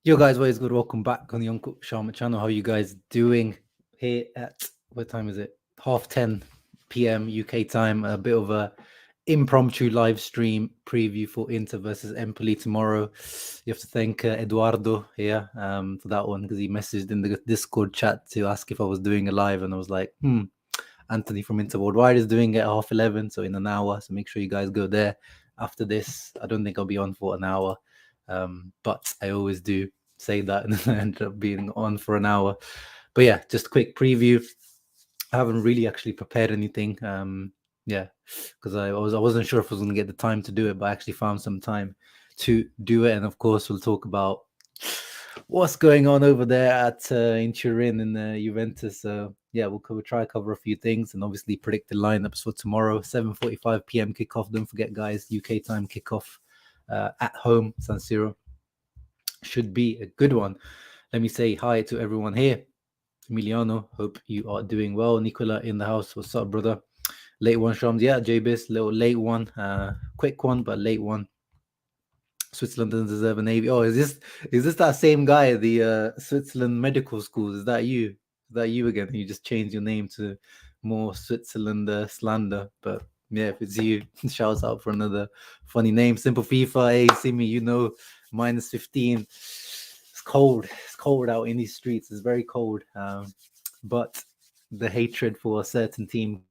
Yo guys, what is good? Welcome back on the Uncle Sharma channel. How you guys doing? Here at what time is it? 10:30 p.m. UK time. A bit of a impromptu live stream preview for Inter versus Empoli tomorrow. You have to thank Eduardo here for that one because he messaged in the Discord chat to ask if I was doing a live, and I was like, Anthony from Inter Worldwide is doing it at 11:30, so in an hour. So make sure you guys go there after this. I don't think I'll be on for an hour. But I always do say that and I end up being on for an hour. But yeah, just a quick preview. I haven't really actually prepared anything. Because I wasn't sure if I was going to get the time to do it, but I actually found some time to do it. And of course, we'll talk about what's going on over there at in Turin in Juventus. So yeah, we'll try to cover a few things and obviously predict the lineups for tomorrow, 7:45 p.m. kickoff. Don't forget, guys, UK time kickoff at home, San Siro. Should be a good one. Let me say hi to everyone here. Emiliano, hope you are doing well. Nicola in the house. What's up, brother? Late one, Shams. Yeah, JBis, little late one. Quick one, but late one. Switzerland doesn't deserve a navy. Oh, is this that same guy, the Switzerland medical schools? Is that you? Is that you again? You just changed your name to more Switzerland slander. But yeah, if it's you, shouts out for another funny name. Simple FIFA. Hey, see me, minus 15. It's cold. It's cold out in these streets. It's very cold. But the hatred for a certain team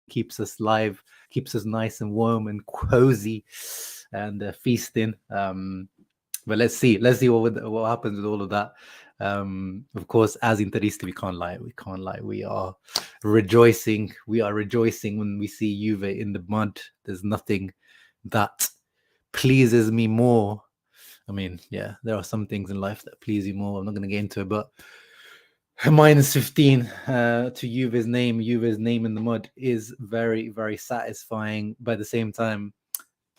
keeps us live, keeps us nice and warm and cozy and feasting. But let's see what happens with all of that. Of course, as Interisti, we can't lie. We are rejoicing. We are rejoicing when we see Juve in the mud. There's nothing that pleases me more. I mean, yeah, there are some things in life that please you more. I'm not going to get into it, but minus 15 to Juve's name in the mud is very, very satisfying. But at the same time,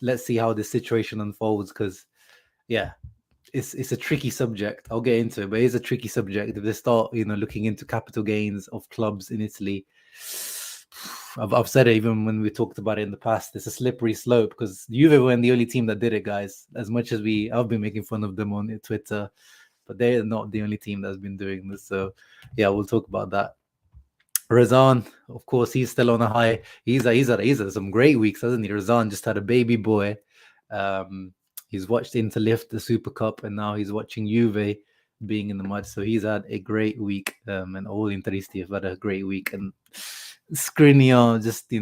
let's see how this situation unfolds because, yeah, it's a tricky subject. I'll get into it, but it's a tricky subject. If they start, looking into capital gains of clubs in Italy, I've said it even when we talked about it in the past. It's a slippery slope because Juve weren't the only team that did it, guys. As much as I've been making fun of them on Twitter, but they're not the only team that's been doing this. So yeah, we'll talk about that. Razan, of course, he's still on a high. He's had some great weeks, hasn't he? Razan just had a baby boy. He's watched Inter lift the Super Cup, and now he's watching Juve being in the mud. So he's had a great week, and all Interisti have had a great week. And Skriniar just,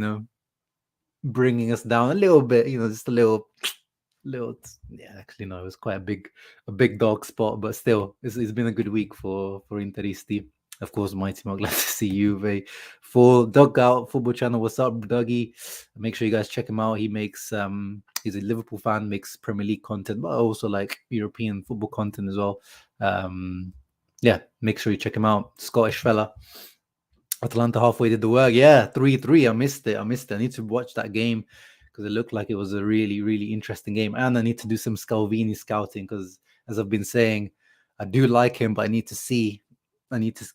bringing us down a little bit, just a little. Yeah, actually, no, it was quite a big dog spot, but still, it's been a good week for Interisti. Of course, my team, I'm glad to see Juve. For Dugout Football Channel, what's up, Dougie? Make sure you guys check him out. He makes he's a Liverpool fan, makes Premier League content, but also like European football content as well. Yeah, make sure you check him out. Scottish fella. Atalanta halfway did the work. Yeah, 3-3. I missed it. I need to watch that game because it looked like it was a really, really interesting game. And I need to do some Scalvini scouting because, as I've been saying, I do like him, but I need to see. I need to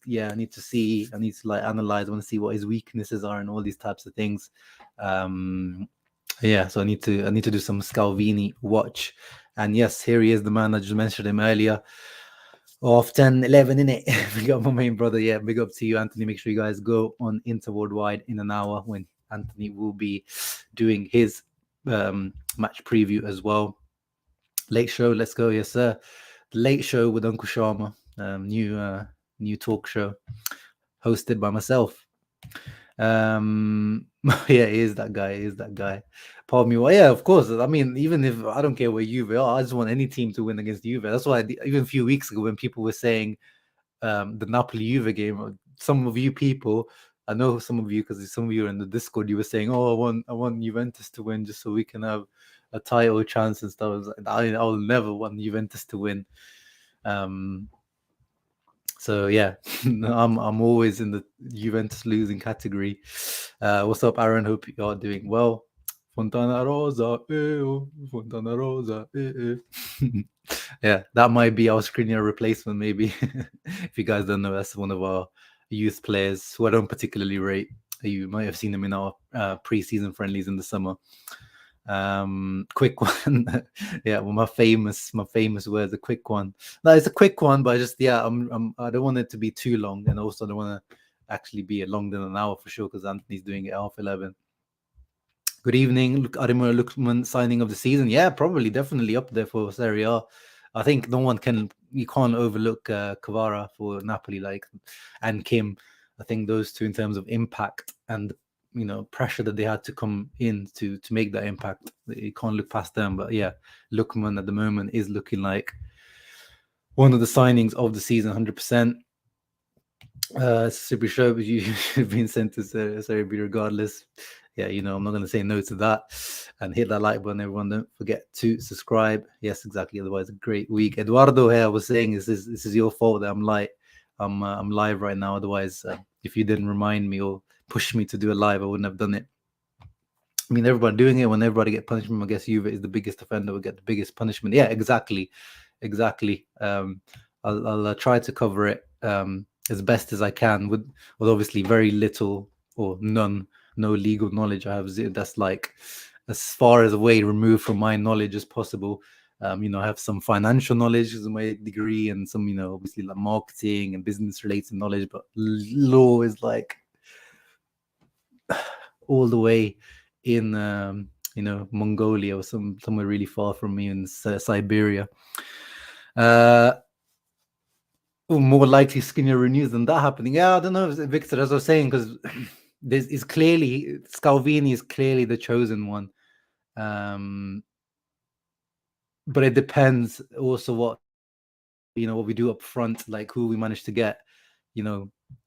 like analyze. I want to see what his weaknesses are and all these types of things. Yeah, so I need to do some Scalvini watch. And yes, here he is, the man. I just mentioned him earlier. Off 10, 11, innit? Big up my main brother. Yeah, big up to you, Anthony. Make sure you guys go on Inter Worldwide in an hour when Anthony will be doing his match preview as well. Late show, let's go. Yes, sir. The Late Show with Uncle Sharma, new talk show hosted by myself. Yeah, he is that guy. Pardon me. Well, yeah, of course. I mean, even if I don't care where Juve are, I just want any team to win against Juve. That's why even a few weeks ago when people were saying the Napoli Juve game, some of you people, I know some of you because some of you are in the Discord, you were saying, "Oh, I want Juventus to win just so we can have a title chance and stuff." I'll never want Juventus to win. So yeah, I'm always in the Juventus losing category. What's up, Aaron? Hope you are doing well. Fontana Rosa, Fontana Rosa. Yeah, that might be our Skriniar replacement, maybe. If you guys don't know, that's one of our youth players who I don't particularly rate. You might have seen him in our pre-season friendlies in the summer. Quick one. Yeah, well, my famous words, a quick one. No, it's a quick one, but I don't want it to be too long, and also I don't want to actually be longer than an hour for sure, because Anthony's doing it at 11:30. Good evening, Ademola Lookman signing of the season. Yeah, probably, definitely up there for Serie A. I think you can't overlook Kvara for Napoli, and Kim. I think those two, in terms of impact and pressure that they had to come in to make that impact, you can't look past them. But yeah, Lookman at the moment is looking like one of the signings of the season, 100%. Super show, but you've been sent to Serie B regardless. Yeah, I'm not going to say no to that. And hit that like button, everyone. Don't forget to subscribe. Yes, exactly. Otherwise, a great week. Eduardo here, I was saying, this is your fault that I'm live right now. Otherwise, if you didn't remind me or push me to do a live, I wouldn't have done it. I mean, everybody doing it. When everybody get punishment, I guess Juve is the biggest offender, will get the biggest punishment. Yeah, exactly. I'll try to cover it as best as I can with obviously very little or no legal knowledge. I have that's like as far as away removed from my knowledge as possible. I have some financial knowledge as my degree, and some obviously like marketing and business related knowledge, but law is like all the way in Mongolia or somewhere really far from me in Siberia. More likely Skriniar renews than that happening. Yeah, I don't know, Victor, as I was saying, because Scalvini is clearly the chosen one. But it depends also what we do up front, like who we manage to get.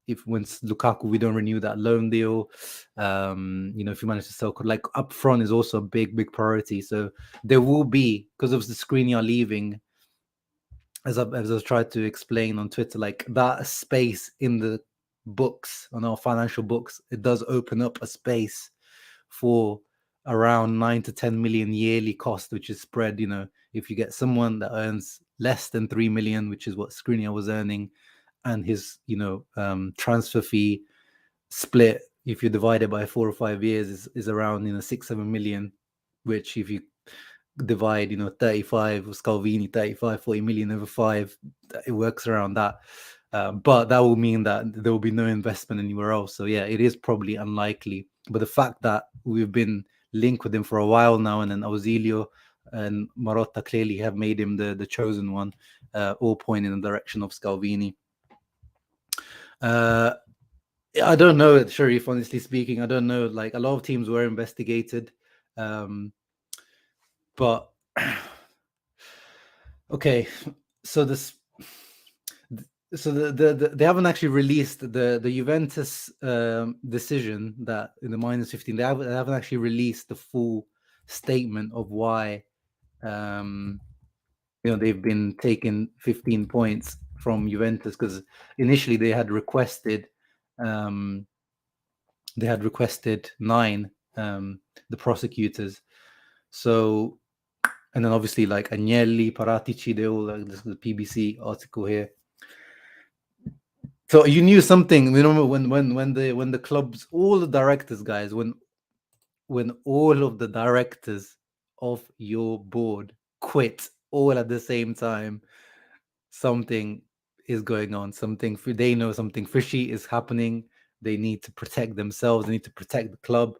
If once Lukaku, we don't renew that loan deal. If we manage to sell, like up front is also a big priority. So there will be, because of the Skriniar leaving, as I've tried to explain on Twitter, like that space in the books, on our financial books, it does open up a space for around 9 to 10 million yearly cost, which is spread. If you get someone that earns less than 3 million, which is what Skriniar was earning, and his transfer fee split, if you divide it by 4 or 5 years, is around 6-7 million, which if you divide 35 or Scalvini 35-40 million over 5, it works around that. But that will mean that there will be no investment anywhere else. So yeah, it is probably unlikely. But the fact that we've been linked with him for a while now, and then Ausilio and Marotta clearly have made him the chosen one, all point in the direction of Scalvini. I don't know, Sharif, honestly speaking. I don't know. Like, a lot of teams were investigated. But okay, so they haven't actually released the Juventus decision that in the -15. They haven't actually released the full statement of why they've been taking 15 points from Juventus, because initially they had requested 9, the prosecutors. So, and then obviously like Agnelli, Paratici, they all, this is the PBC article here. So you knew something, when the clubs, all the directors, guys, when all of the directors of your board quit all at the same time, something is going on. They know something fishy is happening. They need to protect themselves. They need to protect the club.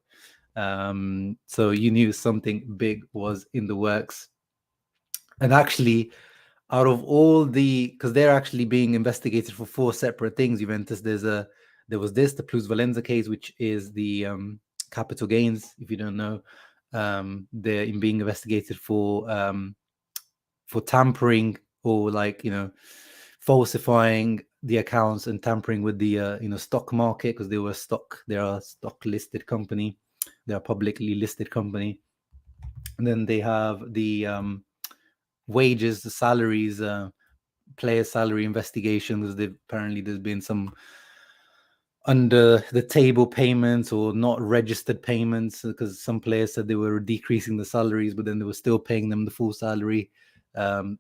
So you knew something big was in the works. And actually, out of all because they're actually being investigated for 4 separate things, Juventus, there was the Plusvalenza case, which is the capital gains, if you don't know. They're being investigated for tampering, or falsifying the accounts and tampering with the stock market, because they are a stock listed company. They're a publicly listed company. And then they have the wages, the salaries, player salary investigations. Apparently there's been some under the table payments or not registered payments, because some players said they were decreasing the salaries, but then they were still paying them the full salary,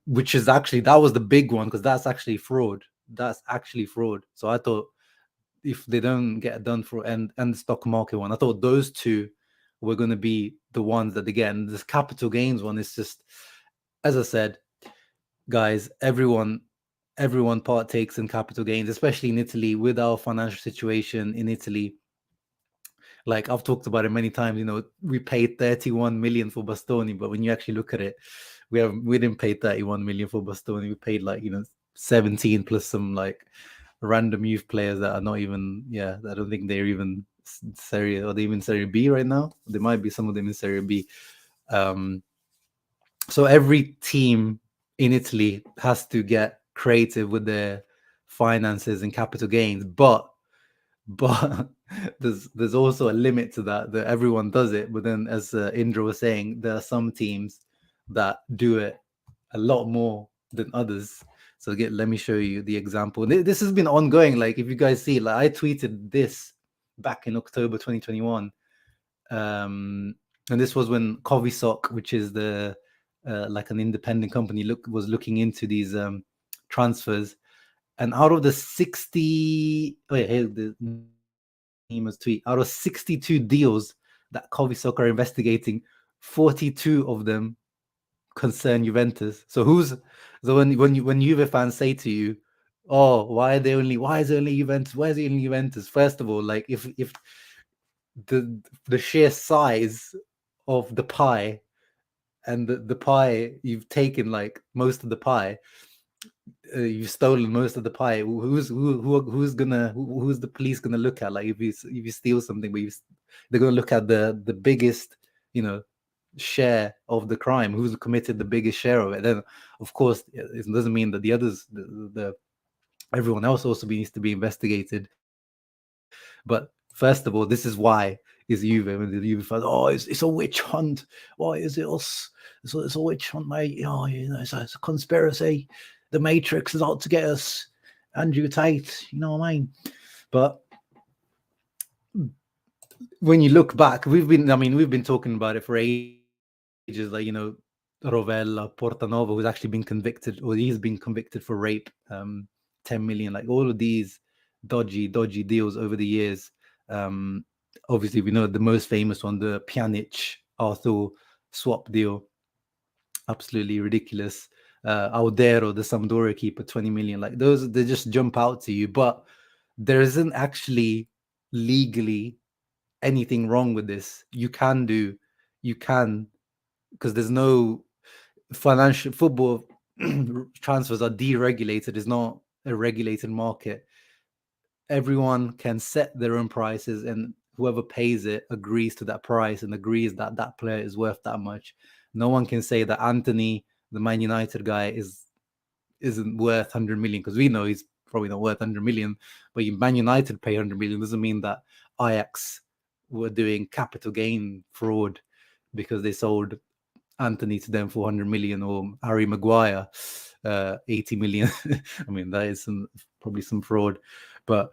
which is actually, that was the big one, because that's actually fraud. So I thought, if they don't get done for, and the stock market one, I thought those two we're going to be the ones that they get. And this capital gains one is just, as I said, guys, everyone partakes in capital gains, especially in Italy with our financial situation in Italy. Like I've talked about it many times, you know, we paid 31 million for Bastoni, but when you actually look at it, we didn't pay 31 million for Bastoni. We paid like, you know, 17 plus some like random youth players that are not even, I don't think they're even Serie A, or they even Serie B right now. There might be some of them in Serie B. So every team in Italy has to get creative with their finances and capital gains, but there's also a limit to that everyone does it. But then, as Indra was saying, there are some teams that do it a lot more than others. So let me show you the example. This has been ongoing. Like if you guys see, like I tweeted this back in October 2021, and this was when Covisok, which is the like an independent company, was looking into these transfers. And out of the 60, the Nemo's tweet, out of 62 deals that Covisok are investigating, 42 of them concern Juventus. So when Juve fans say to you, "Oh, why is it only Juventus? Why is it only Juventus?" First of all, like if the sheer size of the pie, and the pie, you've taken like most of the pie, you've stolen most of the pie. Who's the police gonna look at? Like if you steal something, but they're gonna look at the biggest, you know, share of the crime. Who's committed the biggest share of it? Then of course it doesn't mean that the others, everyone else also needs to be investigated. But first of all, this is why is Juve, when the Juve fans, oh, it's a witch hunt. Why is it us? It's a witch hunt, mate. Oh, you know, it's a conspiracy. The Matrix is out to get us. Andrew Tate, you know what I mean? But when you look back, we've been talking about it for ages. Like, you know, Rovella, Portanova, who's actually been convicted, or he's been convicted for rape, 10 million, like all of these dodgy deals over the years. Obviously, we know the most famous one, the Pjanic Arthur swap deal, absolutely ridiculous. Audero, the Sampdoria keeper, 20 million. Like those, they just jump out to you. But there isn't actually legally anything wrong with this. You can, because there's no financial football transfers are deregulated. It's not a regulated market. Everyone can set their own prices, and whoever pays it agrees to that price and agrees that that player is worth that much. No one can say that Anthony, the Man United guy, isn't worth 100 million, because we know he's probably not worth 100 million. But Man United pay 100 million doesn't mean that Ajax were doing capital gain fraud because they sold Anthony to them for 100 million, or Harry Maguire 80 million. I mean, that is probably some fraud. But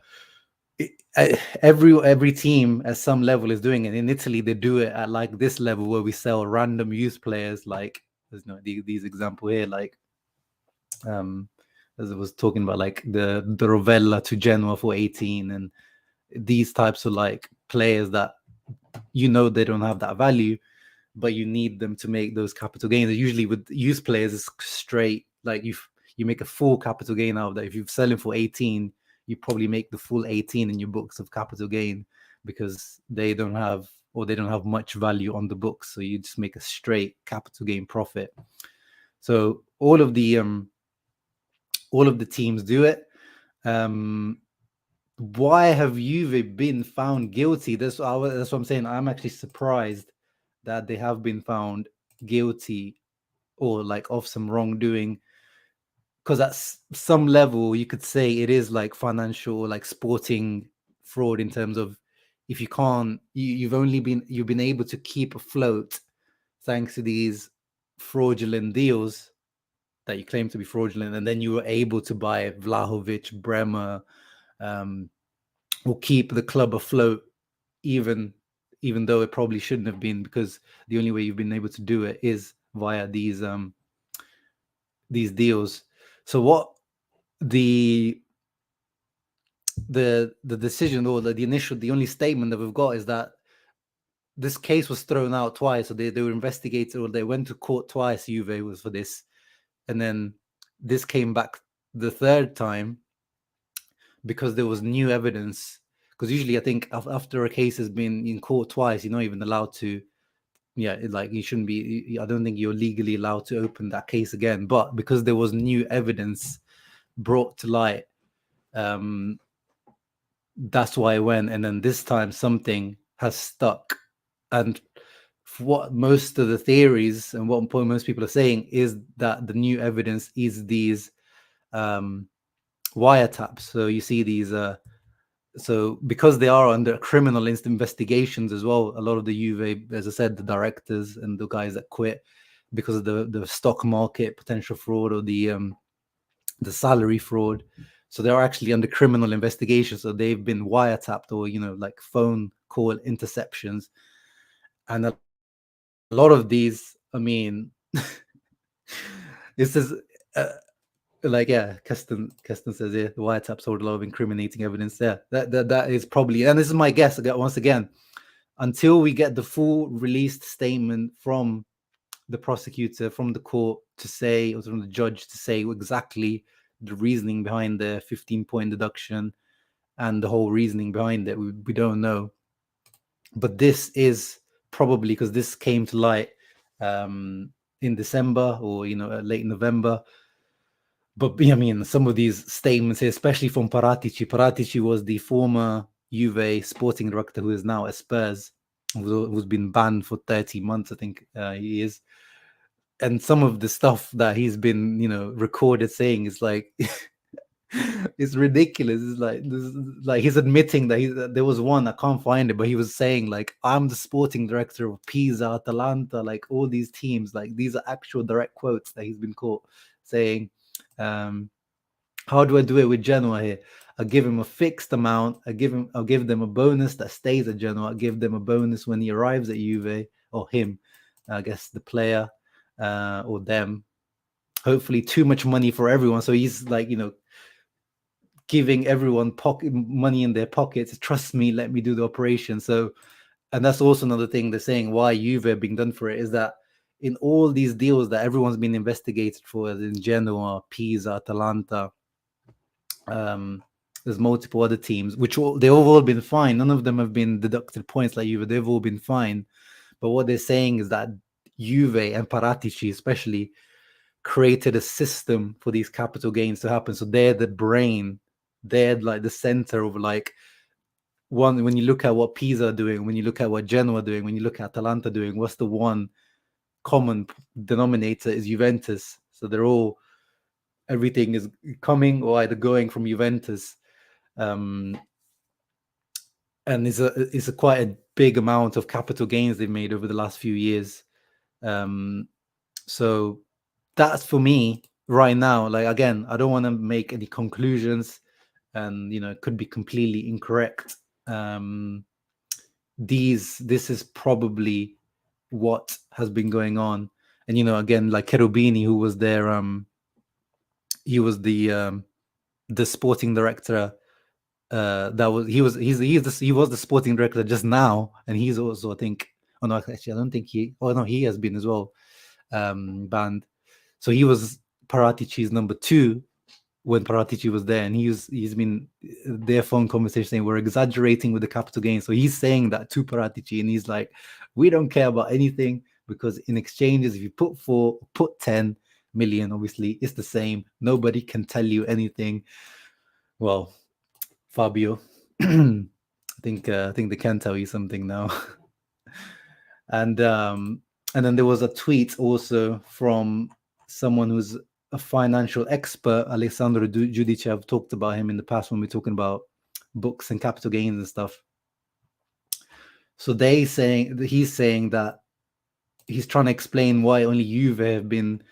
every team at some level is doing it. In Italy, they do it at like this level where we sell random youth players, like there's these example here, like as I was talking about, like the Rovella to Genoa for 18, and these types of like players that, you know, they don't have that value, but you need them to make those capital gains. Usually with youth players, it's straight, like you make a full capital gain out of that. If you're selling for 18, you probably make the full 18 in your books of capital gain, because they don't have much value on the books. So you just make a straight capital gain profit. So all of the teams do it. Why have Juve been found guilty? That's what I'm saying. I'm actually surprised that they have been found guilty, or like of some wrongdoing, because at some level you could say it is like financial, like sporting fraud, in terms of, if you can't, you've been able to keep afloat thanks to these fraudulent deals that you claim to be fraudulent, and then you were able to buy Vlahovic, Bremer, will keep the club afloat, even though it probably shouldn't have been, because the only way you've been able to do it is via these deals. So what the decision, or the only statement that we've got is that this case was thrown out twice. So they were investigated, or they went to court twice. Juve was for this, and then this came back the third time because there was new evidence. Because usually, I think after a case has been in court twice, you're not even allowed to. Yeah, like you shouldn't be. I don't think you're legally allowed to open that case again. But because there was new evidence brought to light, that's why I went. And then this time something has stuck. And what most of the theories and what most people are saying is that the new evidence is these wiretaps. So you see these so because they are under criminal investigations as well, a lot of the Juve, as I said, the directors and the guys that quit because of the stock market potential fraud, or the salary fraud. So they are actually under criminal investigation. So they've been wiretapped, or like phone call interceptions, and a lot of these, I mean, this is like, yeah, Keston says here, the wiretaps hold a lot of incriminating evidence. Yeah, that is probably, and this is my guess once again, until we get the full released statement from the prosecutor, from the court to say, or from the judge to say exactly the reasoning behind the 15-point deduction and the whole reasoning behind it, we don't know. But this is probably because this came to light in December, or late November. But I mean, some of these statements, especially from Paratici was the former Juve sporting director who is now at Spurs, who's been banned for 30 months, I think he is. And some of the stuff that he's been, recorded saying is like, it's ridiculous. It's like he's admitting that there was one, I can't find it, but he was saying like, I'm the sporting director of Pisa, Atalanta, like all these teams. Like these are actual direct quotes that he's been caught saying. How do I do it with Genoa here? I give him a fixed amount. I'll give them a bonus that stays at Genoa. I give them a bonus when he arrives at Juve, or him, I guess the player, or them. Hopefully, too much money for everyone. So he's like, giving everyone pocket money in their pockets. Trust me, let me do the operation. So, and that's also another thing they're saying why Juve are being done for it, is that in all these deals that everyone's been investigated for, as in Genoa, Pisa, Atalanta, there's multiple other teams which they've all been fine. None of them have been deducted points like Juve. They've all been fine. But what they're saying is that Juve and Paratici especially created a system for these capital gains to happen. So they're the brain, they're like the center of like one. When you look at what Pisa are doing, when you look at what Genoa are doing, when you look at Atalanta doing, what's the one common denominator is Juventus. So they're all, everything is coming or either going from Juventus. And it's a quite a big amount of capital gains they've made over the last few years. So that's for me right now. Like, again, I don't want to make any conclusions, and it could be completely incorrect. This is probably what has been going on. And again, like Cherubini, who was there, he was the sporting director. He was the sporting director just now, and he's also, I think, actually I don't think he has been as well banned. So he was Paratici's number 2 when Paratici was there, and he's been their phone conversation saying we're exaggerating with the capital gain. So he's saying that to Paratici, and he's like, we don't care about anything, because in exchanges, if you put 4, put 10 million, obviously it's the same. Nobody can tell you anything. Well, Fabio, I think they can tell you something now. And then there was a tweet also from someone who's a financial expert, Alessandro Giudice. I've talked about him in the past when we're talking about books and capital gains and stuff. So he's saying that he's trying to explain why only Juve have been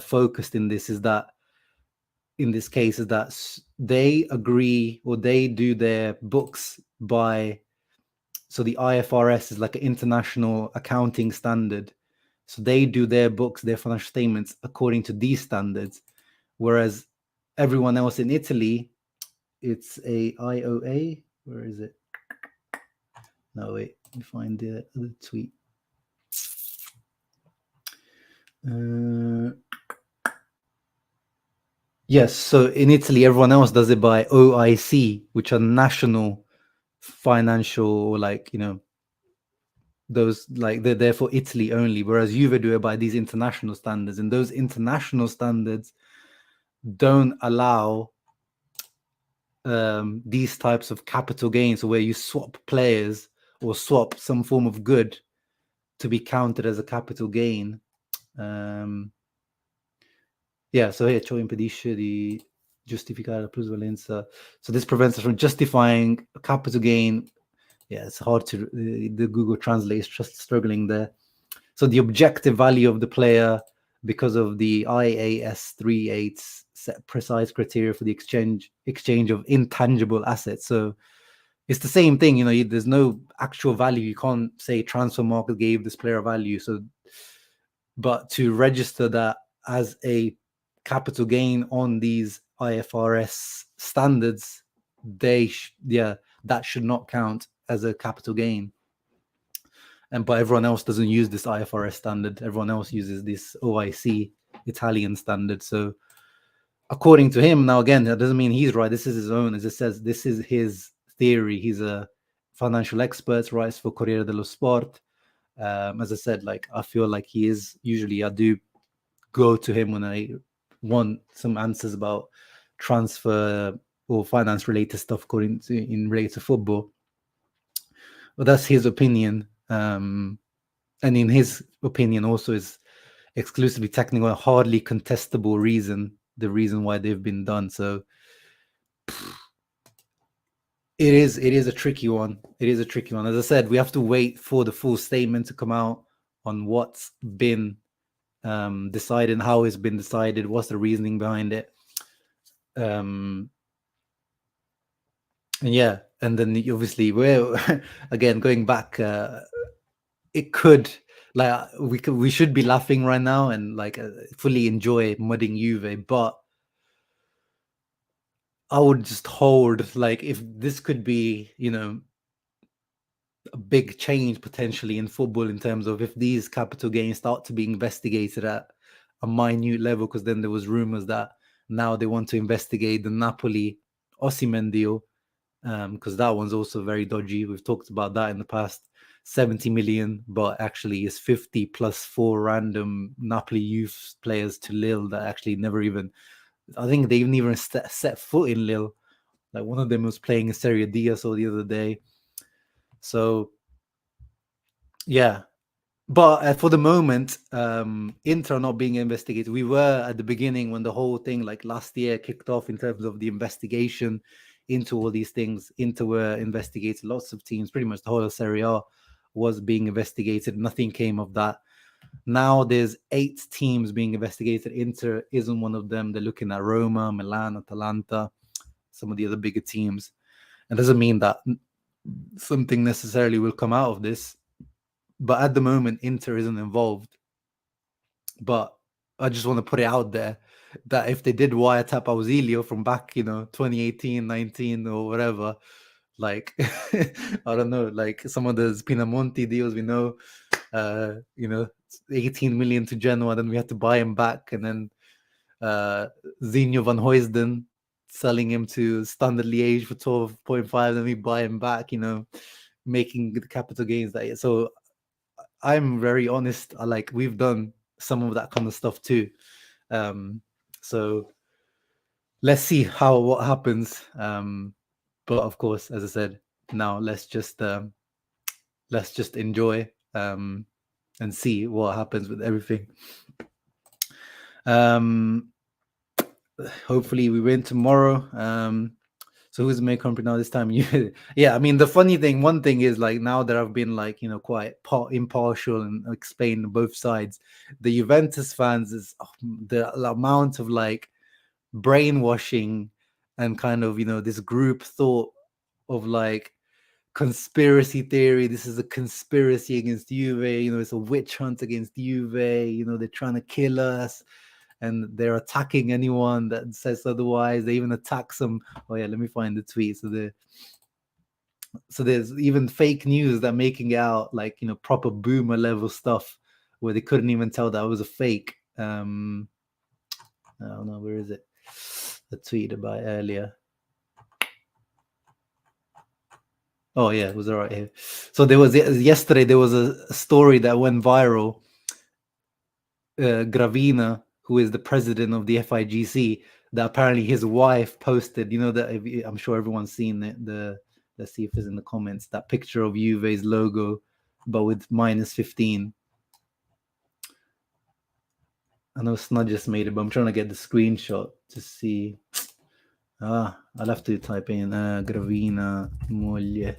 focused in this, is that in this case is that they agree, or they do their books by, so the IFRS is like an international accounting standard. So they do their books, their financial statements according to these standards, whereas everyone else in Italy, it's a IOA. Where is it? No, wait, let me find the other tweet. Yes, so in Italy, everyone else does it by OIC, which are national financial, or like, those, like, they're there for Italy only, whereas Juve do it by these international standards, and those international standards don't allow these types of capital gains, where you swap players or swap some form of good to be counted as a capital gain. So here ciò impedisce di giustificare la plusvalenza. So this prevents us from justifying a capital gain. Yeah, it's hard to, the Google Translate is just struggling there. So the objective value of the player, because of the IAS 38 set precise criteria for the exchange of intangible assets. So it's the same thing, there's no actual value. You can't say transfer market gave this player value. So, but to register that as a capital gain on these IFRS standards, that should not count as a capital gain. But everyone else doesn't use this IFRS standard. Everyone else uses this OIC Italian standard. So according to him, now again, that doesn't mean he's right. This is his own. As it says, this is his theory. He's a financial expert, writes for Corriere dello Sport. As I said, like, I feel like he is, usually I do go to him when I want some answers about transfer or finance related stuff in related to football. But that's his opinion. And in his opinion also is exclusively technical and hardly contestable the reason why they've been done. So it is a tricky one. It is a tricky one. As I said, we have to wait for the full statement to come out on what's been decided, how it's been decided, what's the reasoning behind it. And then obviously we're again going back, it could, like, we should be laughing right now and like fully enjoy mudding Juve, but I would just hold, like, if this could be, a big change potentially in football, in terms of if these capital gains start to be investigated at a minute level, because then there was rumors that now they want to investigate the Napoli Osimhen deal, because that one's also very dodgy. We've talked about that in the past. 70 million, but actually is 50 plus 4 random Napoli youth players to Lille that actually never even, I think they even set foot in Lille. Like, one of them was playing in Serie A, I saw the other day. So yeah, but for the moment, Inter are not being investigated. We were at the beginning when the whole thing, like last year, kicked off in terms of the investigation into all these things. Inter were investigated. Lots of teams, pretty much the whole of Serie A was being investigated. Nothing came of that. Now there's 8 teams being investigated. Inter isn't one of them. They're looking at Roma, Milan, Atalanta, some of the other bigger teams. It doesn't mean that something necessarily will come out of this. But at the moment, Inter isn't involved. But I just want to put it out there that if they did wiretap Ausilio from back, 2018, 19 or whatever, like, I don't know, like some of the Spinamonti deals, we know, 18 million to Genoa, then we had to buy him back. And then Zinho van Huysden, selling him to Standard Liège for 12.5, then we buy him back, making the capital gains that year. So I'm very honest. We've done some of that kind of stuff too. So let's see what happens. But of course, as I said, now let's just enjoy and see what happens with everything. Hopefully we win tomorrow. So who's the main company now this time? Yeah, I mean, the funny thing, one thing is, like, now that I've been quite impartial and explained both sides, the Juventus fans is the amount of brainwashing and kind of this group thought of conspiracy theory. This is a conspiracy against Juve. It's a witch hunt against Juve. They're trying to kill us. And they're attacking anyone that says otherwise. They even attack some. Oh yeah, let me find the tweet. So So there's even fake news that making it out like, you know, proper boomer level stuff where they couldn't even tell that it was a fake. I don't know, where is it? I tweeted about it earlier. Oh yeah, it was all right here. So there was yesterday there was a story that went viral. Gravina, who is the president of the FIGC, that apparently his wife posted. You know that I'm sure everyone's seen it. Let's see if it's in the comments, that picture of Juve's logo, but with -15. I know Snud just made it, but I'm trying to get the screenshot to see. I'll have to type in Gravina moglie.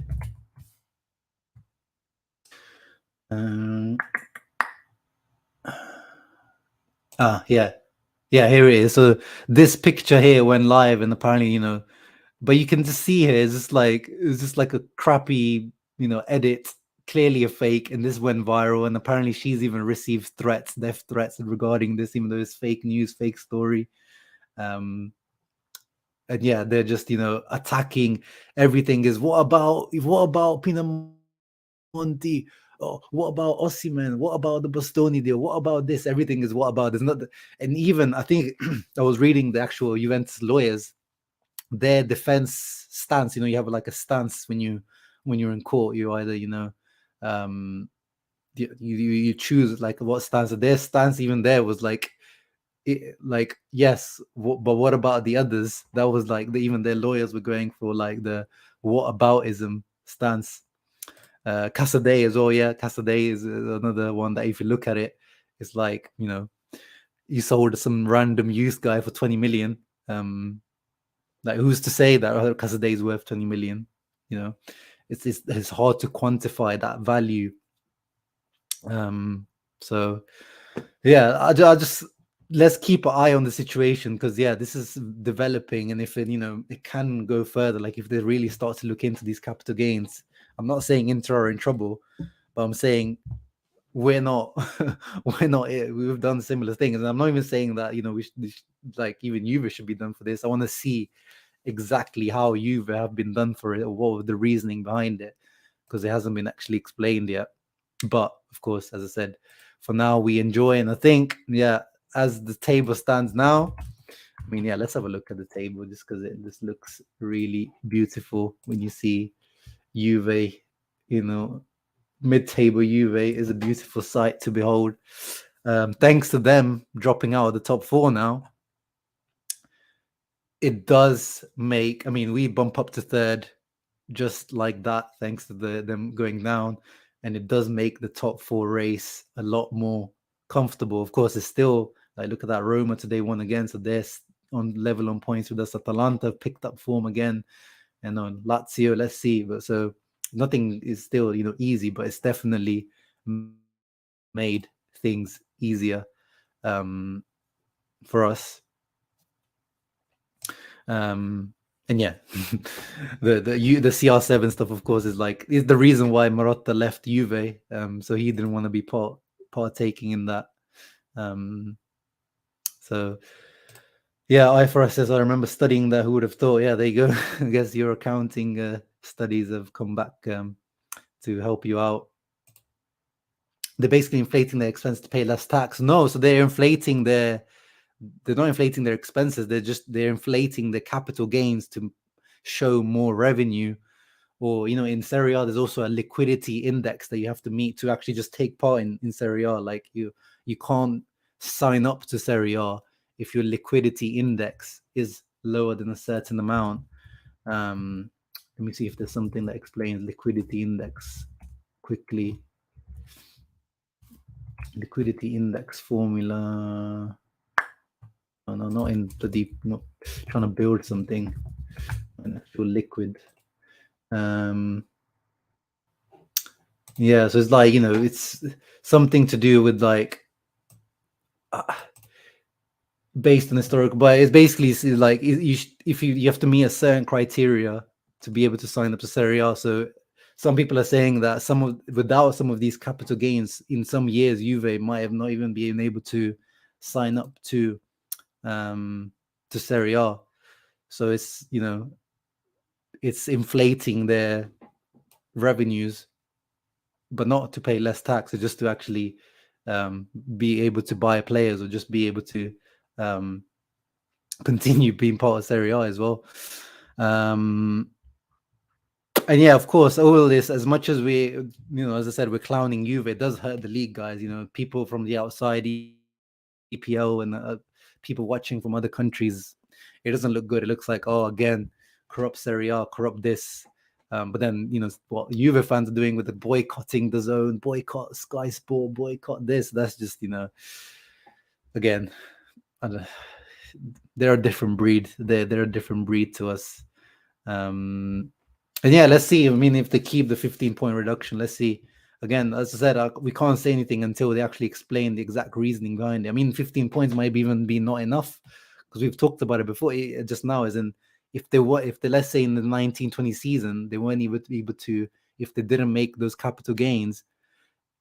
Yeah, here it is. So this picture here went live, and apparently, you know, but you can just see here it's just like a crappy, you know, edit, clearly a fake, and this went viral, and apparently she's even received threats, death threats regarding this, even though it's fake news, fake story. And yeah, they're just, you know, attacking everything. Is what about Pinamonti? Oh, what about Osimhen? What about the Bastoni deal? What about this? Everything is what about. There's not, and even I think I was reading the actual Juventus lawyers, their defense stance. You know, you have like a stance when you're in court. You either, you know, you choose like what stance. Their stance even there was like, like yes, but what about the others? That was like even their lawyers were going for like the what aboutism stance. Casadei as well. Yeah, Casadei is another one that if you look at it, it's like, you know, you sold some random youth guy for 20 million. Like who's to say that Casadei is worth 20 million? You know, it's hard to quantify that value. So yeah, I just let's keep an eye on the situation, because yeah, this is developing, and if it, you know, it can go further, like if they really start to look into these capital gains. I'm not saying Inter are in trouble, but I'm saying we're not we're not we've done similar things, and I'm not even saying that, you know, we should, like even Juve should be done for this. I want to see exactly how Juve have been done for it, or what was the reasoning behind it, because it hasn't been actually explained yet. But of course, as I said, for now we enjoy, and I think, yeah, as the table stands now, I mean, yeah, let's have a look at the table, just because it just looks really beautiful when you see Juve, you know, mid-table Juve is a beautiful sight to behold. Thanks to them dropping out of the top four now, it does make, I mean, we bump up to third just like that, thanks to them going down, and it does make the top four race a lot more comfortable. Of course, it's still like, look at that, Roma today won again, so they're on level on points with us. Atalanta picked up form again, and on Lazio, let's see. But so nothing is still, you know, easy, but it's definitely made things easier for us. And yeah, the CR7 stuff, of course, is the reason why Marotta left Juve. So he didn't want to be partaking in that. So yeah, IFRS says, I remember studying that. Who would have thought? Yeah, there you go. I guess your accounting studies have come back to help you out. They're basically inflating their expense to pay less tax. No, so they're inflating they're not inflating their expenses. They're inflating the capital gains to show more revenue. Or, you know, in Serie A, there's also a liquidity index that you have to meet to actually just take part in Serie A. Like you can't sign up to Serie A if your liquidity index is lower than a certain amount. Let me see if there's something that explains liquidity index quickly. Liquidity index formula. Oh, no, not in the deep. Not trying to build something. An actual liquid. Yeah, so it's like, you know, it's something to do with like based on historical, but it's basically like if you have to meet a certain criteria to be able to sign up to Serie A. So some people are saying that without some of these capital gains in some years, Juve might have not even been able to sign up to Serie A. So it's, you know, it's inflating their revenues, but not to pay less tax, or just to actually be able to buy players, or just be able to continue being part of Serie A as well. And yeah, of course, all this, as much as we, as I said, we're clowning Juve, it does hurt the league, guys. People from the outside, EPL, and people watching from other countries, it doesn't look good. It looks like, oh, again, corrupt Serie A, corrupt this. But then, what Juve fans are doing with the boycotting the zone, boycott Sky Sport, boycott this, that's just, again, they're a different breed. They're a different breed to us. And yeah, let's see. I mean, if they keep the 15-point reduction, let's see. Again, as I said, we can't say anything until they actually explain the exact reasoning behind it. I mean, 15 points might even be not enough, because we've talked about it before just now, as in, if they let's say in the 1920 season, they weren't even able to, if they didn't make those capital gains,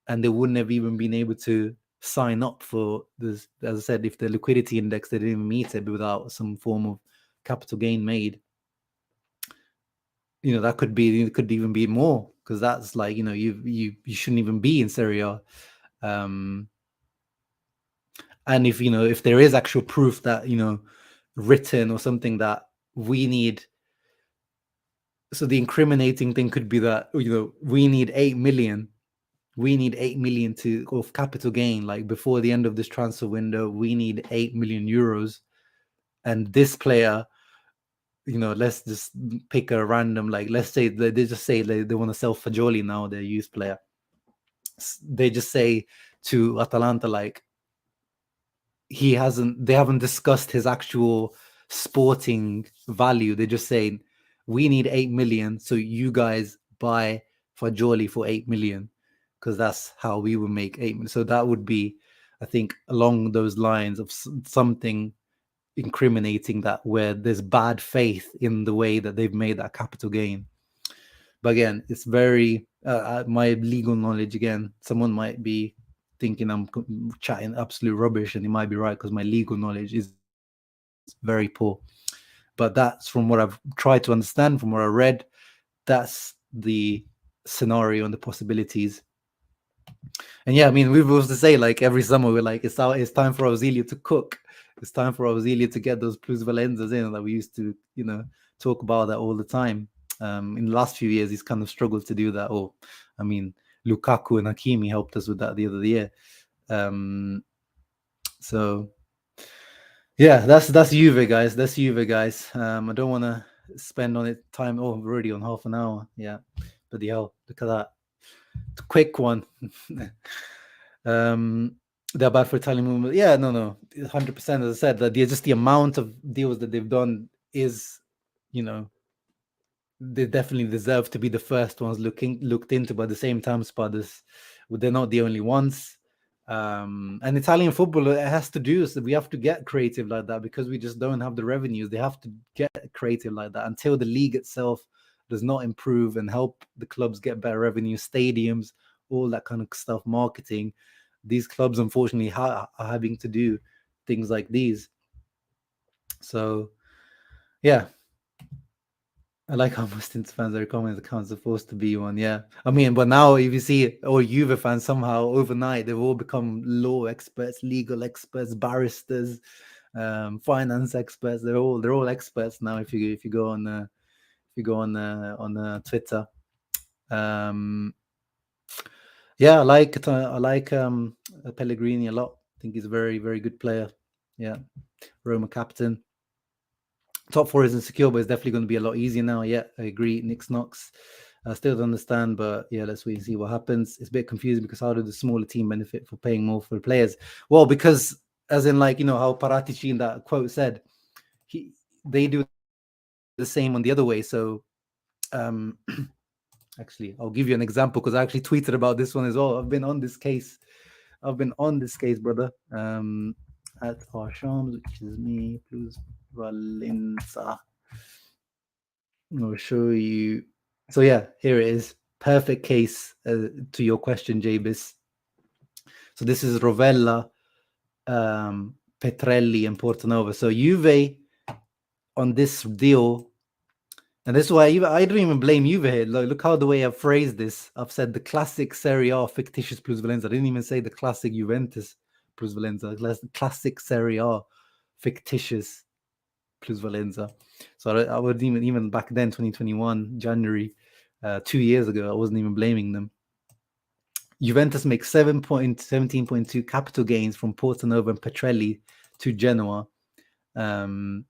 and they wouldn't have even been able to sign up for this, as I said, if the liquidity index, they didn't even meet it without some form of capital gain made. That could even be more, because that's like, you shouldn't even be in Serie A. And if there is actual proof that, written or something, that we need, so the incriminating thing could be that, we need 8 million. We need 8 million of capital gain, like before the end of this transfer window. We need 8 million euros. And this player, let's just pick a random, like, let's say they just say they want to sell Fagioli now, their youth player. They just say to Atalanta, like, they haven't discussed his actual sporting value. They just say, we need 8 million, so you guys buy Fagioli for 8 million, because that's how we would make 8 million. So that would be, I think, along those lines of something incriminating, that where there's bad faith in the way that they've made that capital gain. But again, it's very my legal knowledge, again, someone might be thinking I'm chatting absolute rubbish, and he might be right, because my legal knowledge is very poor. But that's from what I've tried to understand, from what I read, that's the scenario and the possibilities. And yeah, I mean, we used to say, like, every summer we're like, it's time for Auxilio to cook. It's time for Auxilio to get those plusvalenzas in. Like, we used to, talk about that all the time. In the last few years, he's kind of struggled to do that. I mean, Lukaku and Hakimi helped us with that the other year. So yeah, that's Juve, guys. That's Juve, guys. I don't want to spend on it time. Oh, we're already on half an hour. Yeah, but the hell, look at that. Quick one. They're bad for Italian movement. Yeah, no, 100%. As I said, that just the amount of deals that they've done is, they definitely deserve to be the first ones looked into. But at the same time, Spadas, they're not the only ones. And Italian football, it has to do, so we have to get creative like that, because we just don't have the revenues. They have to get creative like that until the league itself does not improve and help the clubs get better revenue, stadiums, all that kind of stuff, marketing. These clubs, unfortunately, are having to do things like these. So yeah, I like how most Inter fans are commenting the account's supposed to be one. Yeah, I mean, but now if you see all Juve fans, somehow overnight they've all become law experts, legal experts, barristers, finance experts. They're all experts now. If you go on Twitter, yeah, I like Pellegrini a lot. I think he's a very, very good player. Yeah, Roma captain. Top four is insecure, but it's definitely going to be a lot easier now. Yeah, I agree. Nick Knox. I still don't understand, but yeah, let's wait and see what happens. It's a bit confusing, because how do the smaller team benefit for paying more for the players? Well, because, as in, like, how Paratici in that quote said, they do the same on the other way. So actually, I'll give you an example, because I actually tweeted about this one as well. I've been on this case, brother. At Arshams, which is me, plus Valenza. I'll show you. So yeah, here it is. Perfect case to your question, Jabis. So this is Rovella, Petrelli, and Portanova. So Juve, on this deal, And this is why I don't even blame Juve here. Look how the way I've phrased this. I've said the classic Serie A fictitious plusvalenza. I didn't even say the classic Juventus plusvalenza. The classic Serie A fictitious plusvalenza. So I would even back then, 2021 January, 2 years ago, I wasn't even blaming them. Juventus makes 17.2 capital gains from Portanova and Petrelli to Genoa. As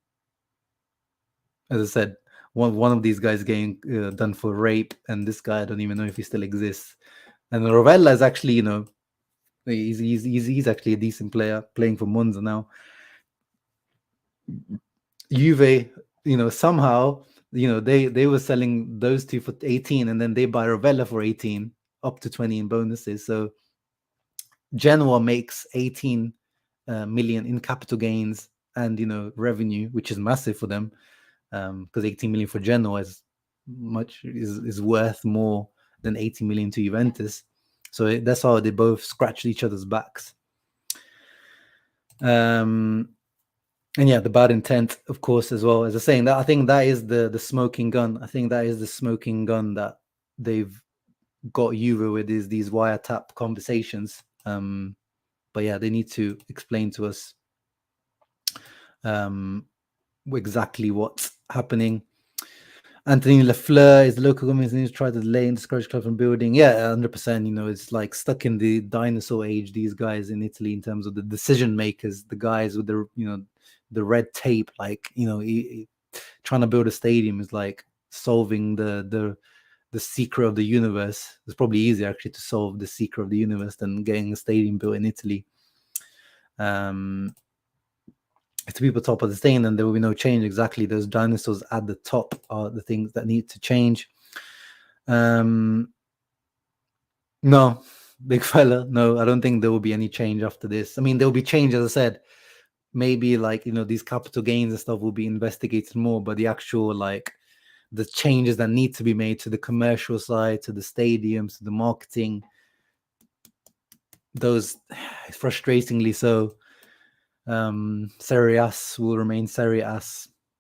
I said, one of these guys getting done for rape, and this guy, I don't even know if he still exists. And Rovella is actually, he's actually a decent player, playing for Monza now. Juve, somehow, they were selling those two for 18, and then they buy Rovella for 18, up to 20 in bonuses. So Genoa makes 18 million in capital gains and revenue, which is massive for them, because 18 million for Genoa is worth more than 80 million to Juventus. So that's how they both scratched each other's backs. And yeah, the bad intent, of course, as well. As I was saying, that I think that is the smoking gun. I think that is the smoking gun that they've got Juve with these wiretap conversations. But yeah, they need to explain to us exactly what's happening. Anthony Lafleur is the local government needs to try to delay and discourage club from building. Yeah, 100%. It's like stuck in the dinosaur age, these guys in Italy, in terms of the decision makers, the guys with the red tape. Like, trying to build a stadium is like solving the secret of the universe. It's probably easier actually to solve the secret of the universe than getting a stadium built in Italy. If the people top of the thing, then there will be no change. Exactly, those dinosaurs at the top are the things that need to change. No, big fella, no, I don't think there will be any change after this. I mean, there will be change, as I said. Maybe like these capital gains and stuff will be investigated more, but the actual the changes that need to be made to the commercial side, to the stadiums, to the marketing, those frustratingly so. Serie A will remain Serie A.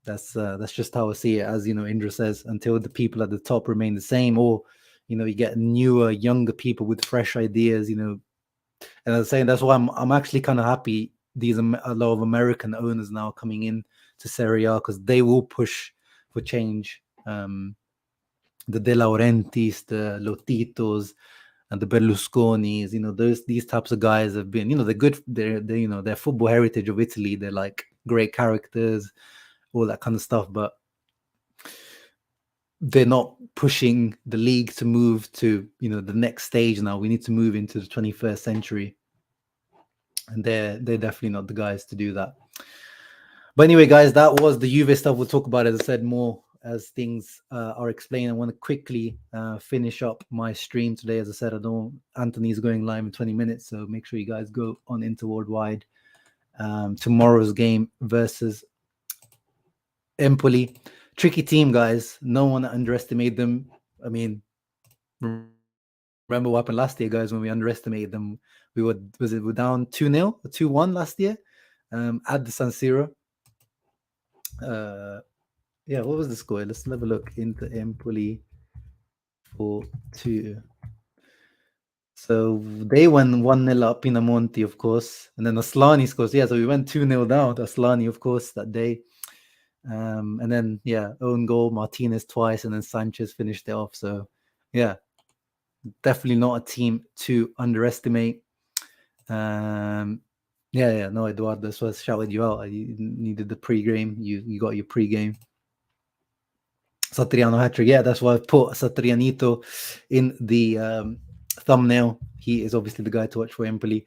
That's just how I see it. As Indra says, until the people at the top remain the same, or you get newer, younger people with fresh ideas. And I'm saying that's why I'm actually kind of happy. A lot of American owners now coming in to Serie A, because they will push for change. The De Laurentiis, the Lotitos, and the Berlusconis, these types of guys have been, they're good. They're football heritage of Italy. They're like great characters, all that kind of stuff. But they're not pushing the league to move to, the next stage now. We need to move into the 21st century. And they're definitely not the guys to do that. But anyway, guys, that was the Juve stuff. We'll talk about it, as I said, more as things are explained. I want to quickly finish up my stream today. As I said, Anthony's going live in 20 minutes, so make sure you guys go on into Worldwide. Tomorrow's game versus Empoli. Tricky team, guys. No one underestimate them. I mean, remember what happened last year, guys, when we underestimated them? We're down 2-0 or 2-1 last year at the San Siro. Yeah, what was the score? Let's have a look into Empoli 4-2. So they went 1-0 up in Pinamonti, of course. And then Aslani scores. Yeah, so we went 2-0 down to Aslani, of course, that day. And then, yeah, own goal, Martinez twice, and then Sanchez finished it off. So, yeah, definitely not a team to underestimate. Yeah, no, Eduardo, that's what I shouted you out. You needed the pre-game. You got your pre-game. Satriano hat-trick. Yeah, that's why I put Satrianito in the thumbnail. He is obviously the guy to watch for Empoli.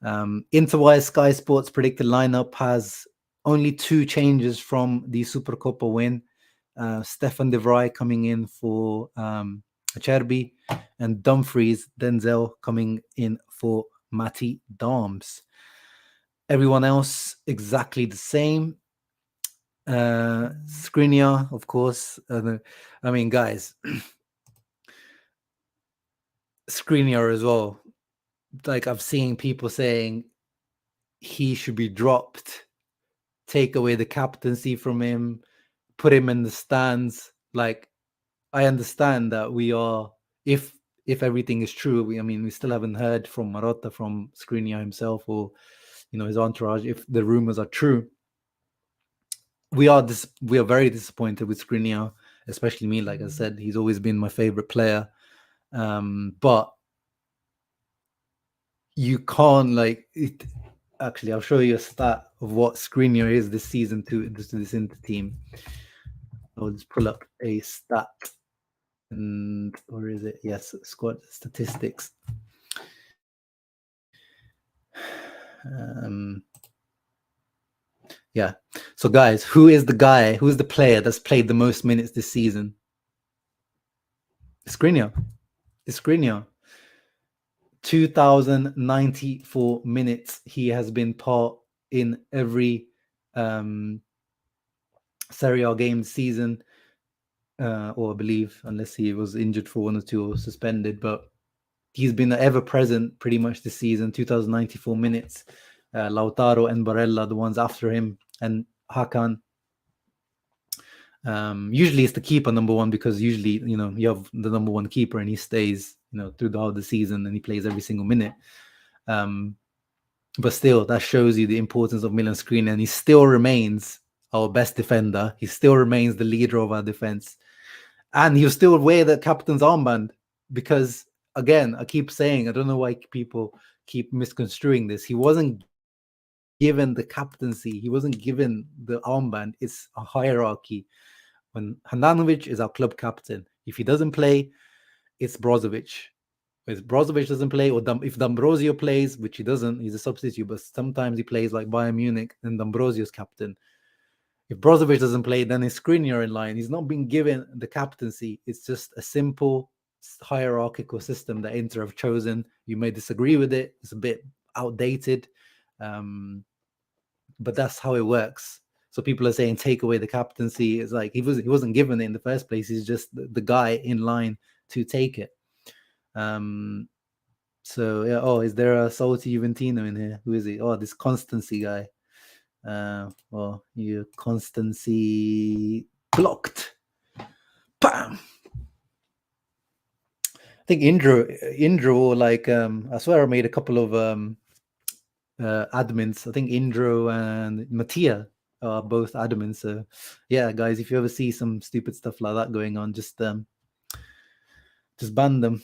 Interwise Sky Sports predicted lineup has only 2 changes from the Supercoppa win. Stefan De Vrij coming in for Acerbi, and Dumfries Denzel coming in for Matty Dahms. Everyone else exactly the same. Skriniar, of course. I mean, guys, Skriniar as well. Like, I've seen people saying he should be dropped, take away the captaincy from him, put him in the stands. like, I understand that we are, if everything is true, we still haven't heard from Marotta, from Skriniar himself, or his entourage. If the rumors are true, we are very disappointed with Skriniar, especially me. Like I said, he's always been my favorite player. But you can't actually, I'll show you a stat of what Skriniar is this season to this Inter team. I'll just pull up a stat. And where is it? Yes, squad statistics. Yeah. So guys, who's the player that's played the most minutes this season? Skriniar. 2,094 minutes. He has been part in every Serie A game this season, or I believe, unless he was injured for 1 or 2 or suspended, but he's been ever present pretty much this season. 2,094 minutes. Lautaro and Barella, the ones after him, and Hakan. Usually it's the keeper, number one, because usually you have the number one keeper and he stays throughout the season and he plays every single minute. But still, that shows you the importance of Milan Skriniar, and he still remains our best defender. He still remains the leader of our defense, and he'll still wear the captain's armband, because, again, I keep saying, I don't know why people keep misconstruing this. He wasn't given the captaincy. He wasn't given the armband. It's a hierarchy. When Handanovic is our club captain, if he doesn't play, it's Brozovic. If Brozovic doesn't play, or if D'Ambrosio plays, which he doesn't, he's a substitute, but sometimes he plays like Bayern Munich, and D'Ambrosio's captain. If Brozovic doesn't play, then it's Skriniar in line. He's not being given the captaincy. It's just a simple hierarchical system that Inter have chosen. You may disagree with it. It's a bit outdated, but that's how it works. So people are saying take away the captaincy. It's like he wasn't given it in the first place. He's just the guy in line to take it. So yeah. Oh, is there a salty Juventino in here? Who is he? Oh, this Constancy guy. Well, you Constancy blocked. Bam. I think Indro, like I swear I made a couple of admins. I think Indro and Mattia are both admins. So yeah, guys, if you ever see some stupid stuff like that going on, just ban them.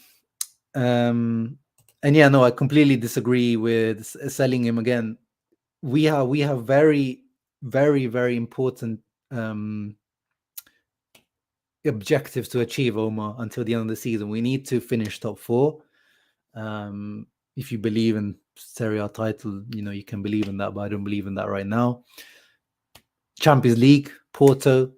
And yeah, no, I completely disagree with selling him again. We have very, very, very important objectives to achieve, Omar, until the end of the season. We need to finish top 4. If you believe in Serie A title, you can believe in that, but I don't believe in that right now. Champions League, Porto,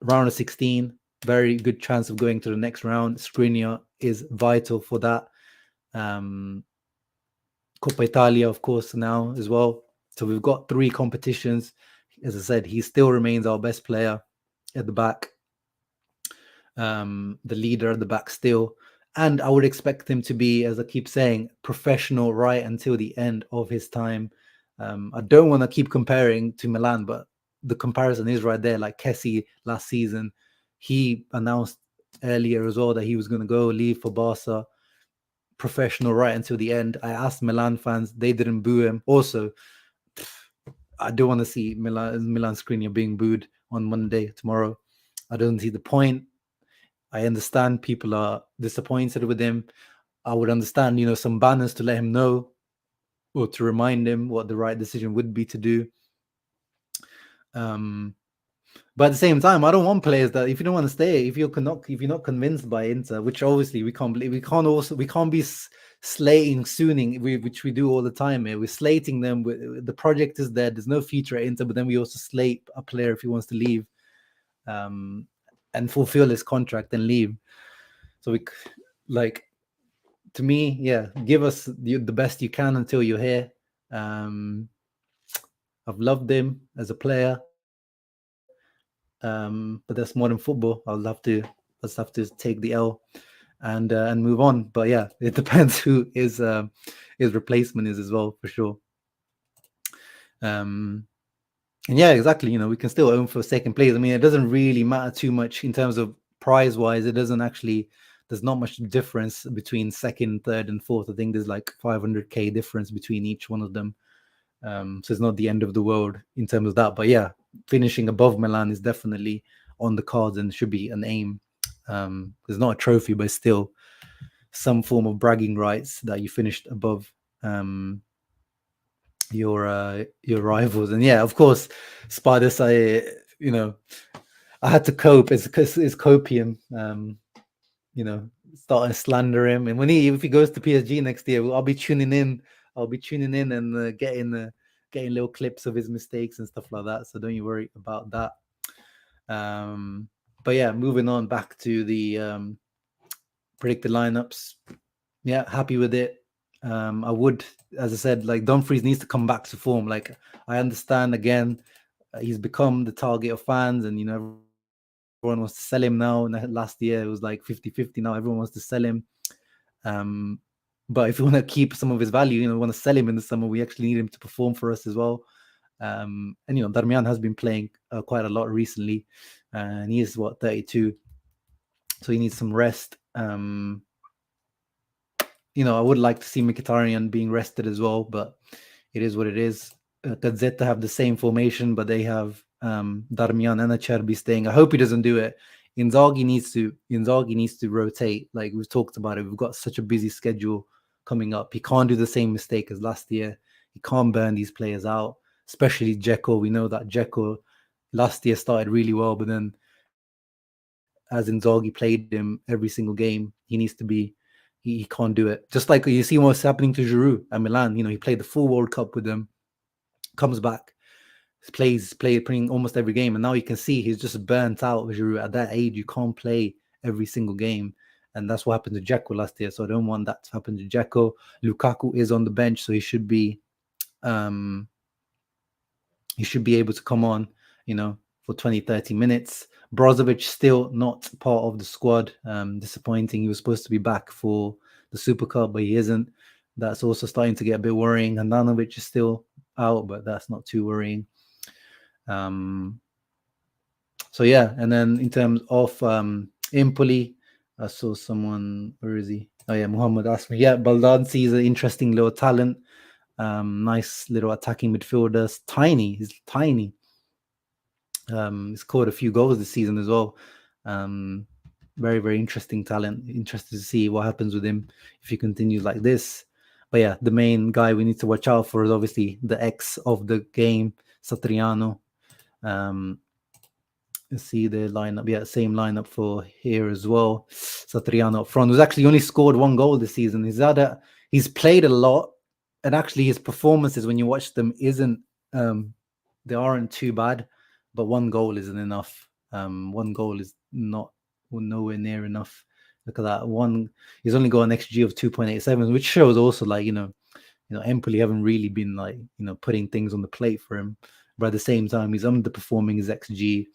round of 16, very good chance of going to the next round. Skriniar is vital for that. Coppa Italia, of course, now as well. So we've got 3 competitions. As I said, he still remains our best player at the back, the leader at the back still. And I would expect him to be, as I keep saying, professional right until the end of his time. I don't want to keep comparing to Milan, but the comparison is right there. Like Kessie last season, he announced earlier as well that he was going to leave for Barca, professional right until the end. I asked Milan fans, they didn't boo him. Also, I don't want to see Milan Skriniar being booed on Monday, tomorrow. I don't see the point. I understand people are disappointed with him. I would understand, some banners to let him know, or to remind him what the right decision would be to do. But at the same time, I don't want players that, if you don't want to stay, if you're not convinced by Inter, which obviously we can't believe, we can't be slating Suning, which we do all the time here. We're slating them. The project is there. There's no future at Inter, but then we also slate a player if he wants to leave, and fulfill his contract and leave. So to me, yeah, give us the best you can until you're here. I've loved him as a player, but that's modern football. I'll have to take the L and move on. But yeah, it depends who his replacement is as well, for sure. And yeah, exactly. You know, we can still own for second place. I mean, it doesn't really matter too much in terms of prize wise. It doesn't actually. There's not much difference between second, third, and fourth. I think there's like 500k difference between each one of them. So it's not the end of the world in terms of that. But yeah, finishing above Milan is definitely on the cards and should be an aim. There's not a trophy, but still some form of bragging rights that you finished above your rivals. And yeah, of course, Spiders, I had to cope. It's copium. Start to slander him. And if he goes to PSG next year, I'll be tuning in. And getting little clips of his mistakes and stuff like that. So don't you worry about that. But yeah, moving on back to the predicted lineups. Yeah, happy with it. I would, as I said, like Dumfries needs to come back to form. Like I understand again, he's become the target of fans, and everyone wants to sell him now. And last year it was like 50-50. Now everyone wants to sell him. But if you want to keep some of his value, want to sell him in the summer, we actually need him to perform for us as well. And Darmian has been playing quite a lot recently, and he is 32, so he needs some rest. I would like to see Mkhitaryan being rested as well, but it is what it is. Gazzetta have the same formation, but they have Darmian and Acerbi staying. I hope he doesn't do it. Inzaghi needs to rotate. Like we've talked about it. We've got such a busy schedule coming up. He can't do the same mistake as last year. He can't burn these players out, especially Dzeko. We know that Dzeko last year started really well, but then as Inzaghi played him every single game, he can't do it. Just like you see what's happening to Giroud at Milan. He played the full World Cup with them, comes back, playing almost every game, and now you can see he's just burnt out. Giroud at that age, you can't play every single game, and that's what happened to Dzeko last year. So I don't want that to happen to Dzeko. Lukaku is on the bench, so he should be able to come on, for 20-30 minutes. Brozovic still not part of the squad. Disappointing. He was supposed to be back for the Super Cup, but he isn't. That's also starting to get a bit worrying. Handanovic is still out, but that's not too worrying. So yeah, and then in terms of Empoli, I saw someone. Where is he? Oh yeah, Muhammad asked me. Yeah, Baldanzi is an interesting little talent. Nice little attacking midfielder. He's tiny. He's scored a few goals this season as well. Very, very interesting talent. Interested to see what happens with him if he continues like this. But yeah, the main guy we need to watch out for is obviously the ex of the game, Satriano. See the lineup. Yeah, same lineup for here as well. Satriano up front, who's actually only scored one goal this season. He's played a lot, and actually his performances, when you watch them, they aren't too bad, but one goal isn't enough. One goal is nowhere near enough. Look at that one. He's only got an XG of 2.87, which shows also Empoli haven't really been putting things on the plate for him. But at the same time, he's underperforming his XG.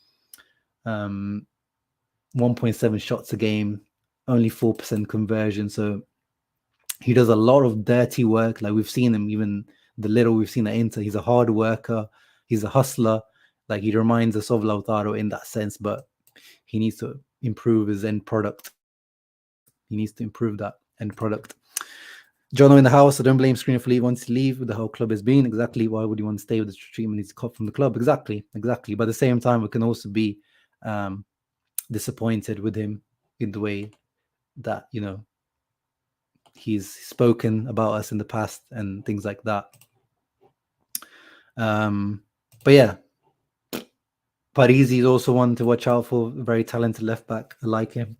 1.7 shots a game, only 4% conversion. So he does a lot of dirty work. Like we've seen him, even the little we've seen at Inter. He's a hard worker. He's a hustler. Like he reminds us of Lautaro in that sense, but he needs to improve his end product. He needs to improve that end product. Jono in the house. I don't blame Skriniar for wanting to leave. The whole club has been. Exactly. Why would you want to stay with the treatment he's cut from the club? Exactly. But at the same time, we can also be disappointed with him in the way that he's spoken about us in the past and things like that. But yeah, Parisi is also one to watch out for. Very talented left back. I like him.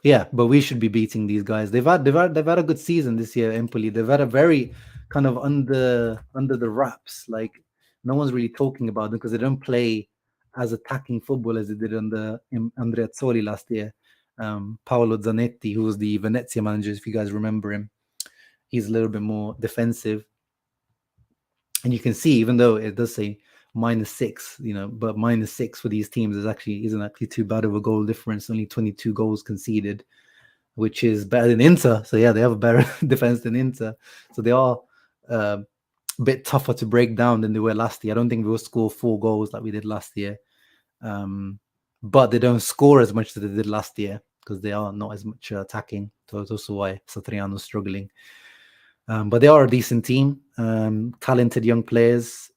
Yeah, but we should be beating these guys. They've had a good season this year. Empoli. They've had a very kind of under the wraps. Like no one's really talking about them because they don't play as attacking football as they did under Andrea Azzoli last year. Paolo Zanetti, who was the Venezia manager, if you guys remember him, he's a little bit more defensive. And you can see, even though it does say -6, but -6 for these teams isn't actually too bad of a goal difference. Only 22 goals conceded, which is better than Inter. So yeah, they have a better defense than Inter. So they are a bit tougher to break down than they were last year. I don't think we will score 4 goals like we did last year. But they don't score as much as they did last year because they are not as much attacking. So it's also why Satriano's struggling. But they are a decent team, talented young players.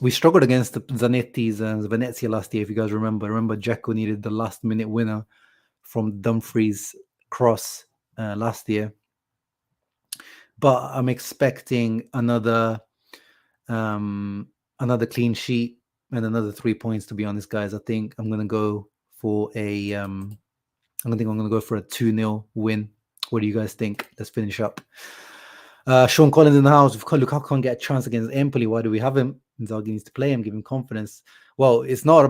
We struggled against the Zanetti's and Venezia last year, if you guys remember. Remember, Dzeko needed the last-minute winner from Dumfries' cross last year. But I'm expecting another clean sheet and another 3 points, to be honest, guys. I think I'm gonna go for a I'm gonna go for a 2-0 win. What do you guys think? Let's finish up. Sean Collins in the house. If Lukaku can't get a chance against Empoli, why do we have him? Inzaghi needs to play him, give him confidence. Well, it's not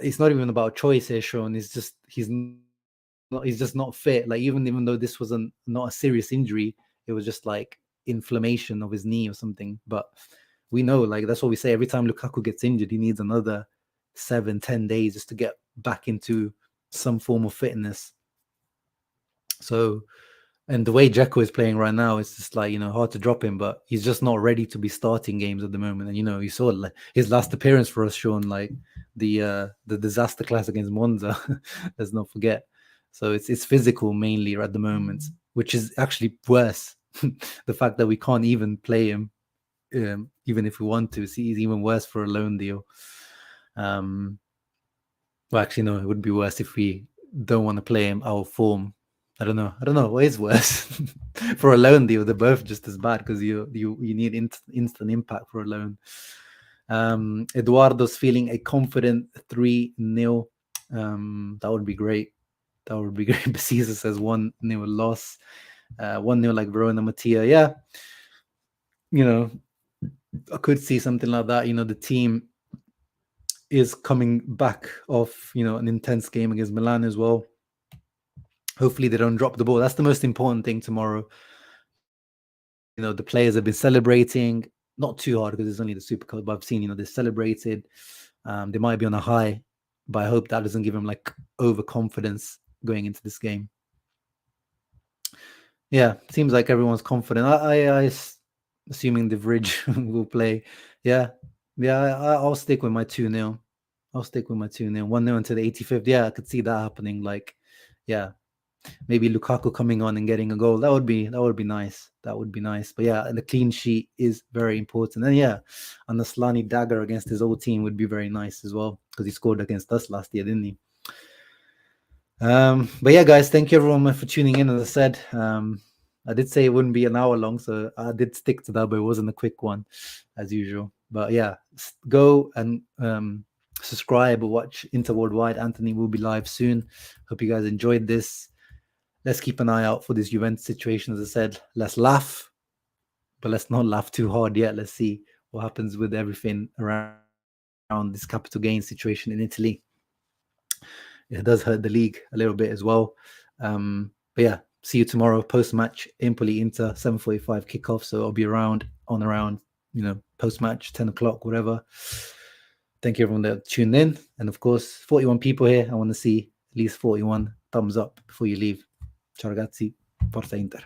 even about choice here, Sean. It's just he's just not fit. Like even though this was not a serious injury, it was just like inflammation of his knee or something. But we know, like, that's what we say every time Lukaku gets injured, he needs another 7-10 days just to get back into some form of fitness. So, and the way Dzeko is playing right now, it's just like, hard to drop him, but he's just not ready to be starting games at the moment. And you saw his last appearance for us, Sean, like the disaster class against Monza. Let's not forget. So it's physical mainly at the moment, which is actually worse. The fact that we can't even play him, even if we want to, see, is even worse for a loan deal. Well, actually, no, it would be worse if we don't want to play him out of form. I don't know what is worse. For a loan deal, they're both just as bad because you need instant impact for a loan. Eduardo's feeling a confident 3-0. That would be great. That would be great. But Caesar says 1-0 loss. 1-0 like Verona Mattia. Yeah. I could see something like that. The team is coming back off, an intense game against Milan as well. Hopefully they don't drop the ball. That's the most important thing tomorrow. The players have been celebrating, not too hard because it's only the Super Cup, but I've seen, they celebrated. They might be on a high, but I hope that doesn't give them like overconfidence going into this game. Yeah, seems like everyone's confident. I assuming the Bridge will play. Yeah, I'll stick with my 2-0. I'll stick with my 2-0. 1-0 until the 85th. Yeah, I could see that happening. Like, yeah, maybe Lukaku coming on and getting a goal. That would be nice. That would be nice. But yeah, and the clean sheet is very important. And yeah, and the Slani dagger against his old team would be very nice as well because he scored against us last year, didn't he? But yeah, guys, thank you everyone for tuning in. As I said, I did say it wouldn't be an hour long, so I did stick to that, but it wasn't a quick one as usual. But yeah, go and subscribe or watch Inter Worldwide. Anthony will be live soon. Hope you guys enjoyed this. Let's keep an eye out for this Juventus situation. As I said, let's laugh, but let's not laugh too hard yet. Let's see what happens with everything around this capital gain situation in Italy. It does hurt the league a little bit as well. But yeah, see you tomorrow post-match. Empoli Inter 7:45 kickoff. So I'll be around, post-match 10 o'clock, whatever. Thank you everyone that tuned in. And of course, 41 people here. I want to see at least 41 thumbs up before you leave. Ciao ragazzi, Forza Inter.